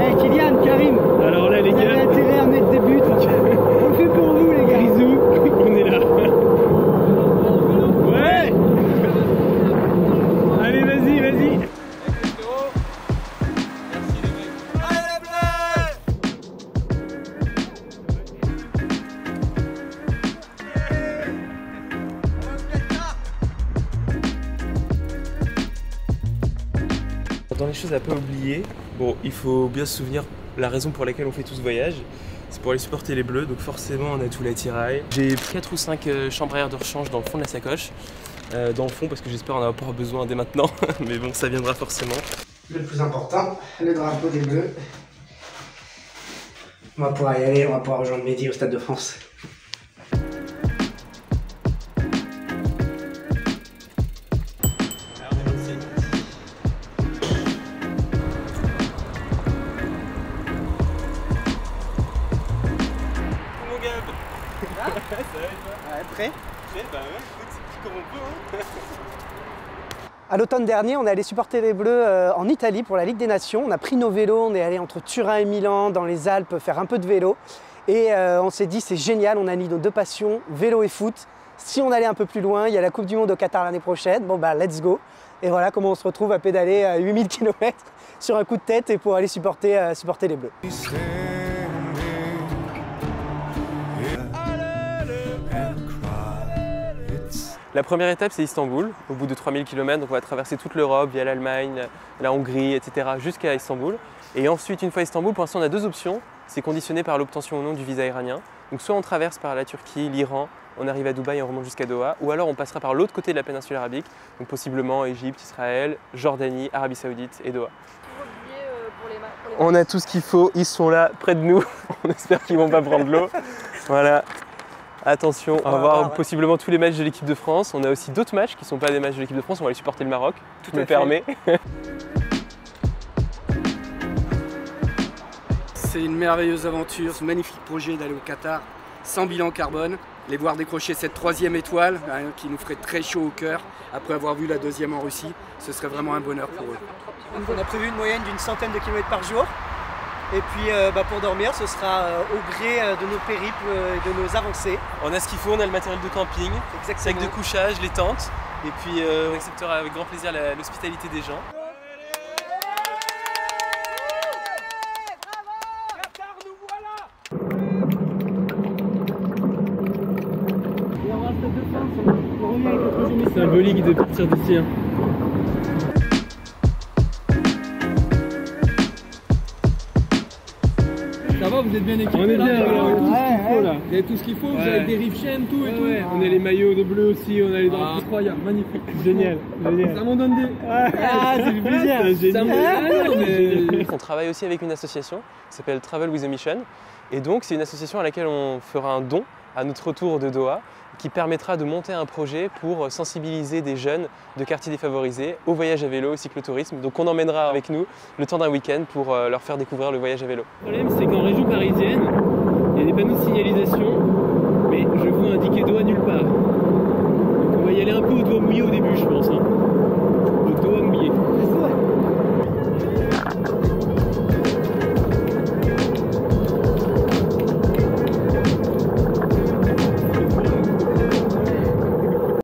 Hey Kylian, Karim. Alors là les vous gars, avez intérêt à mettre des buts. On le fait pour vous les gars. Grisou, on est là. Ouais. Allez vas-y, vas-y. Dans les choses à pas oublier, bon, il faut bien se souvenir la raison pour laquelle on fait tout ce voyage. C'est pour aller supporter les Bleus, donc forcément on a tout l'attirail. J'ai 4 ou 5 chambres à air de rechange dans le fond de la sacoche. Dans le fond parce que j'espère en avoir pas besoin dès maintenant, mais bon ça viendra forcément. Le plus important, le drapeau des Bleus. On va pouvoir y aller, on va pouvoir rejoindre Mehdi au Stade de France. Prêt? Bah ouais, écoute, comme on peut, hein. À l'automne dernier, on est allé supporter les Bleus en Italie pour la Ligue des Nations. On a pris nos vélos, on est allé entre Turin et Milan, dans les Alpes, faire un peu de vélo. Et on s'est dit, c'est génial, on a mis nos deux passions, vélo et foot. Si on allait un peu plus loin, il y a la Coupe du Monde au Qatar l'année prochaine. Bon bah, let's go. Et voilà comment on se retrouve à pédaler à 8000 km sur un coup de tête et pour aller supporter les Bleus. La première étape c'est Istanbul, au bout de 3000 km, donc on va traverser toute l'Europe via l'Allemagne, la Hongrie, etc. jusqu'à Istanbul. Et ensuite, une fois à Istanbul, pour l'instant on a deux options, c'est conditionné par l'obtention ou non du visa iranien. Donc soit on traverse par la Turquie, l'Iran, on arrive à Dubaï et on remonte jusqu'à Doha, ou alors on passera par l'autre côté de la péninsule arabique, donc possiblement Égypte, Israël, Jordanie, Arabie Saoudite et Doha. On a tout ce qu'il faut, ils sont là près de nous, on espère qu'ils ne vont pas prendre l'eau. Voilà. Attention, on va voir possiblement tous les matchs de l'équipe de France. On a aussi d'autres matchs qui ne sont pas des matchs de l'équipe de France. On va aller supporter le Maroc, tout me permet. C'est une merveilleuse aventure, ce magnifique projet d'aller au Qatar sans bilan carbone. Les voir décrocher cette troisième étoile qui nous ferait très chaud au cœur après avoir vu la deuxième en Russie, ce serait vraiment un bonheur pour eux. Donc on a prévu une moyenne d'une centaine de kilomètres par jour. Et puis pour dormir, ce sera au gré de nos périples et de nos avancées. On a ce qu'il faut, on a le matériel de camping, sac de couchage, les tentes. Et puis on acceptera avec grand plaisir l'hospitalité des gens. Symbolique de partir d'ici. Ça va, vous êtes bien équipés? On est bien, là. Vous avez tout ce qu'il faut, vous avez des rives chaînes, tout et tout. On a les maillots de bleu aussi, on a les drapeaux. Incroyable, magnifique. Génial, génial. Ça m'en donne des... c'est du plaisir. Mais... On travaille aussi avec une association qui s'appelle Travel with a Mission. Et donc c'est une association à laquelle on fera un don à notre retour de Doha qui permettra de monter un projet pour sensibiliser des jeunes de quartiers défavorisés au voyage à vélo, au cyclotourisme. Donc on emmènera avec nous le temps d'un week-end pour leur faire découvrir le voyage à vélo. Le problème c'est qu'en région parisienne, il y a des panneaux de signalisation, mais je vois indiquer Doha nulle part. Donc on va y aller un peu au doigt mouillé au début je pense.